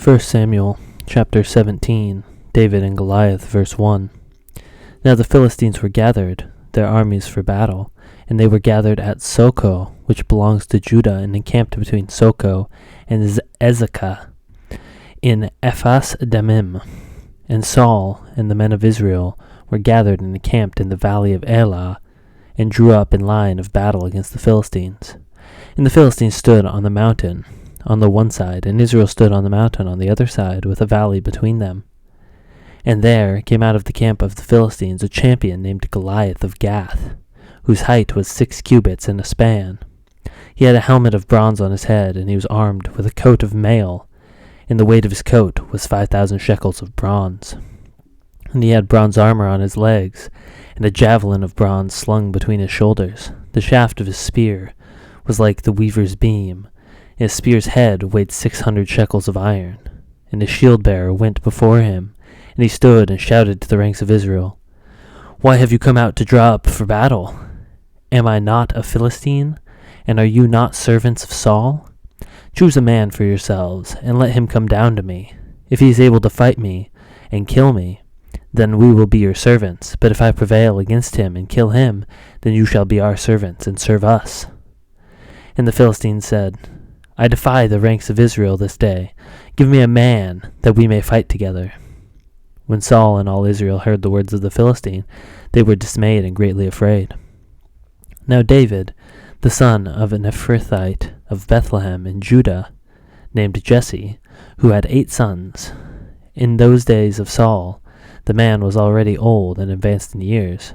1 Samuel chapter 17, David and Goliath, verse 1. Now the Philistines were gathered, their armies for battle, and they were gathered at Soko, which belongs to Judah, and encamped between Soko and Ezekah, in Ephas Damim. And Saul and the men of Israel were gathered and encamped in the valley of Elah, and drew up in line of battle against the Philistines. And the Philistines stood on the mountain on the one side, and Israel stood on the mountain on the other side, with a valley between them. And there came out of the camp of the Philistines a champion named Goliath of Gath, whose height was 6 cubits and a span. He had a helmet of bronze on his head, and he was armed with a coat of mail, and the weight of his coat was 5,000 shekels of bronze. And he had bronze armor on his legs, and a javelin of bronze slung between his shoulders. The shaft of his spear was like the weaver's beam. His spear's head weighed 600 shekels of iron. And his shield-bearer went before him, and he stood and shouted to the ranks of Israel, "Why have you come out to draw up for battle? Am I not a Philistine? And are you not servants of Saul? Choose a man for yourselves, and let him come down to me. If he is able to fight me and kill me, then we will be your servants. But if I prevail against him and kill him, then you shall be our servants and serve us." And the Philistines said, "I defy the ranks of Israel this day. Give me a man, that we may fight together." When Saul and all Israel heard the words of the Philistine, they were dismayed and greatly afraid. Now David, the son of an Ephrathite of Bethlehem in Judah, named Jesse, who had 8 sons. In those days of Saul, the man was already old and advanced in years.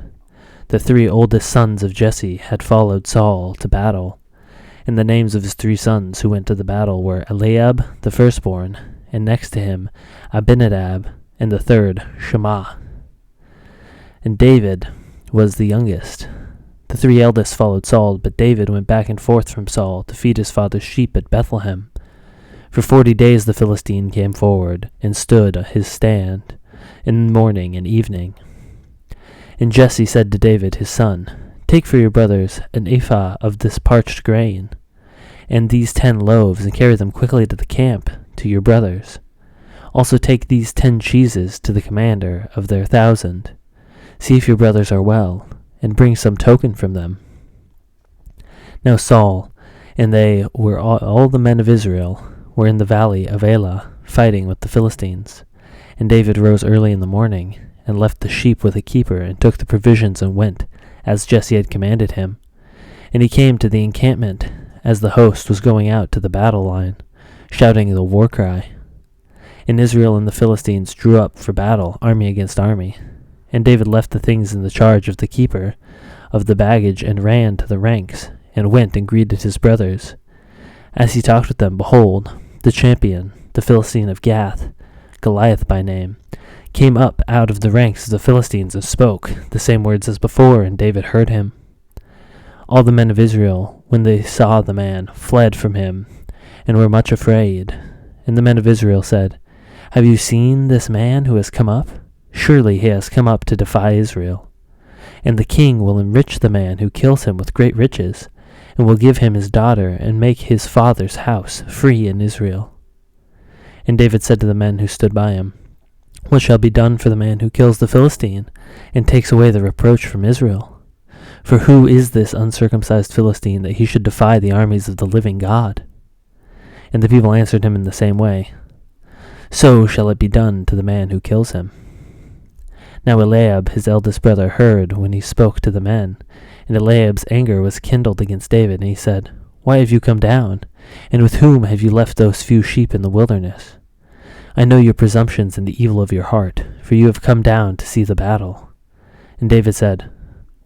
The 3 oldest sons of Jesse had followed Saul to battle, and the names of his 3 sons who went to the battle were Eliab, the firstborn, and next to him Abinadab, and the third Shammah. And David was the youngest. The 3 eldest followed Saul, but David went back and forth from Saul to feed his father's sheep at Bethlehem. For 40 days the Philistine came forward and stood his stand, in morning and evening. And Jesse said to David his son, "Take for your brothers an ephah of this parched grain, and these 10 loaves, and carry them quickly to the camp, to your brothers. Also take these 10 cheeses to the commander of their 1,000. See if your brothers are well, and bring some token from them." Now Saul, and they were all the men of Israel, were in the valley of Elah, fighting with the Philistines. And David rose early in the morning, and left the sheep with a keeper, and took the provisions, and went, as Jesse had commanded him. And he came to the encampment, as the host was going out to the battle line, shouting the war cry. And Israel and the Philistines drew up for battle, army against army. And David left the things in the charge of the keeper of the baggage, and ran to the ranks, and went and greeted his brothers. As he talked with them, behold, the champion, the Philistine of Gath, Goliath by name, came up out of the ranks of the Philistines, and spoke the same words as before, and David heard him. All the men of Israel, when they saw the man, fled from him, and were much afraid. And the men of Israel said, "Have you seen this man who has come up? Surely he has come up to defy Israel. And the king will enrich the man who kills him with great riches, and will give him his daughter, and make his father's house free in Israel." And David said to the men who stood by him, "What shall be done for the man who kills the Philistine, and takes away the reproach from Israel? For who is this uncircumcised Philistine, that he should defy the armies of the living God?" And the people answered him in the same way, "So shall it be done to the man who kills him." Now Eliab, his eldest brother, heard when he spoke to the men, and Eliab's anger was kindled against David, and he said, "Why have you come down? And with whom have you left those few sheep in the wilderness? I know your presumptions and the evil of your heart, for you have come down to see the battle." And David said,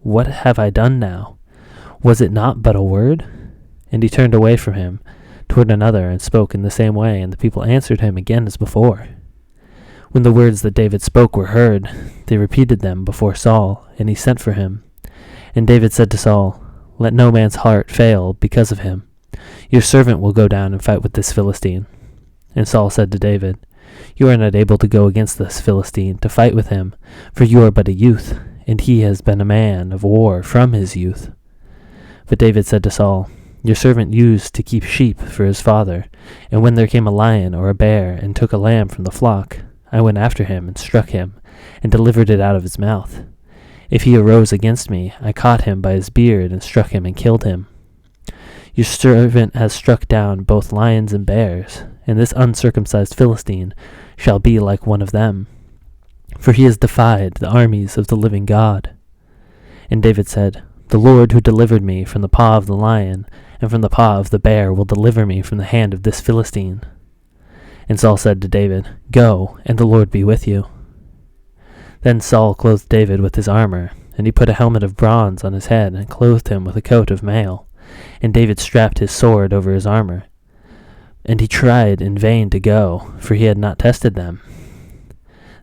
"What have I done now? Was it not but a word?" And he turned away from him toward another, and spoke in the same way, and the people answered him again as before. When the words that David spoke were heard, they repeated them before Saul, and he sent for him. And David said to Saul, "Let no man's heart fail because of him. Your servant will go down and fight with this Philistine." And Saul said to David, "You are not able to go against this Philistine to fight with him, for you are but a youth, and he has been a man of war from his youth." But David said to Saul, your servant used to keep sheep for his father, and when there came a lion or a bear and took a lamb from the flock, I went after him and struck him, and delivered it out of his mouth. If he arose against me, I caught him by his beard and struck him and killed him. Your servant has struck down both lions and bears, and this uncircumcised Philistine shall be like one of them, for he has defied the armies of the living God. And David said, The Lord who delivered me from the paw of the lion and from the paw of the bear will deliver me from the hand of this Philistine. And Saul said to David, Go, and the Lord be with you. Then Saul clothed David with his armor, and he put a helmet of bronze on his head and clothed him with a coat of mail. And David strapped his sword over his armor. And he tried in vain to go, for he had not tested them.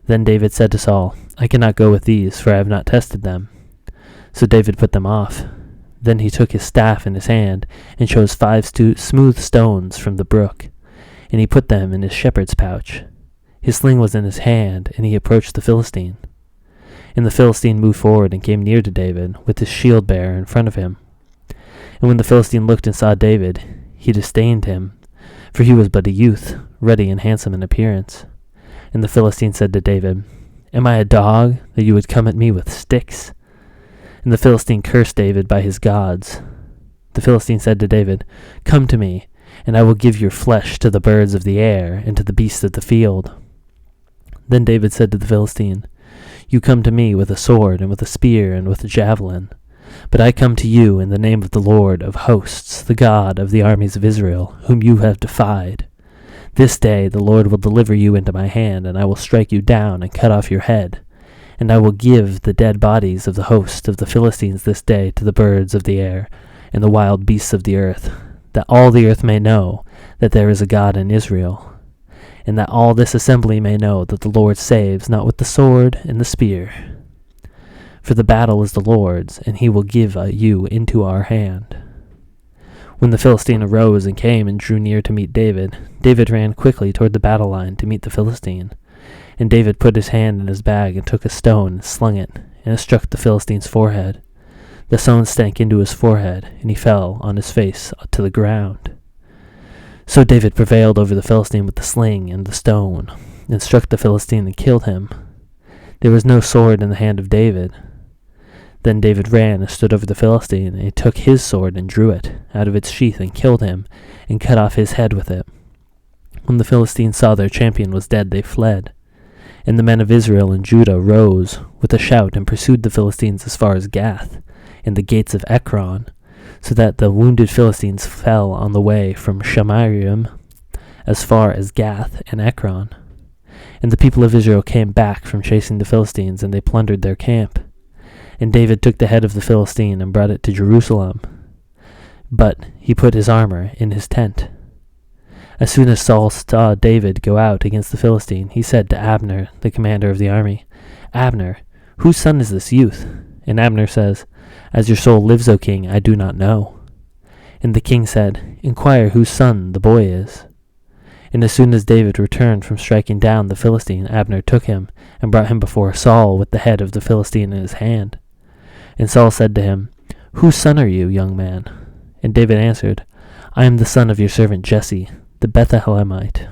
Then David said to Saul, I cannot go with these, for I have not tested them. So David put them off. Then he took his staff in his hand, and chose 5 smooth stones from the brook, and he put them in his shepherd's pouch. His sling was in his hand, and he approached the Philistine. And the Philistine moved forward and came near to David, with his shield bearer in front of him. And when the Philistine looked and saw David, he disdained him, for he was but a youth, ruddy and handsome in appearance. And the Philistine said to David, Am I a dog, that you would come at me with sticks? And the Philistine cursed David by his gods. The Philistine said to David, Come to me, and I will give your flesh to the birds of the air and to the beasts of the field. Then David said to the Philistine, You come to me with a sword and with a spear and with a javelin, but I come to you in the name of the Lord of hosts, the God of the armies of Israel, whom you have defied. This day the Lord will deliver you into my hand, and I will strike you down and cut off your head. And I will give the dead bodies of the host of the Philistines this day to the birds of the air and the wild beasts of the earth, that all the earth may know that there is a God in Israel, and that all this assembly may know that the Lord saves not with the sword and the spear. For the battle is the Lord's, and he will give you into our hand. When the Philistine arose and came and drew near to meet David, David ran quickly toward the battle line to meet the Philistine. And David put his hand in his bag and took a stone and slung it, and it struck the Philistine's forehead. The stone sank into his forehead, and he fell on his face to the ground. So David prevailed over the Philistine with the sling and the stone, and struck the Philistine and killed him. There was no sword in the hand of David. Then David ran and stood over the Philistine, and he took his sword and drew it out of its sheath and killed him, and cut off his head with it. When the Philistines saw their champion was dead, they fled. And the men of Israel and Judah rose with a shout and pursued the Philistines as far as Gath, and the gates of Ekron, so that the wounded Philistines fell on the way from Shamarium as far as Gath and Ekron. And the people of Israel came back from chasing the Philistines, and they plundered their camp. And David took the head of the Philistine and brought it to Jerusalem. But he put his armor in his tent. As soon as Saul saw David go out against the Philistine, he said to Abner, the commander of the army, Abner, whose son is this youth? And Abner says, As your soul lives, O king, I do not know. And the king said, Inquire whose son the boy is. And as soon as David returned from striking down the Philistine, Abner took him and brought him before Saul with the head of the Philistine in his hand. And Saul said to him, Whose son are you, young man? And David answered, I am the son of your servant Jesse, the Bethlehemite.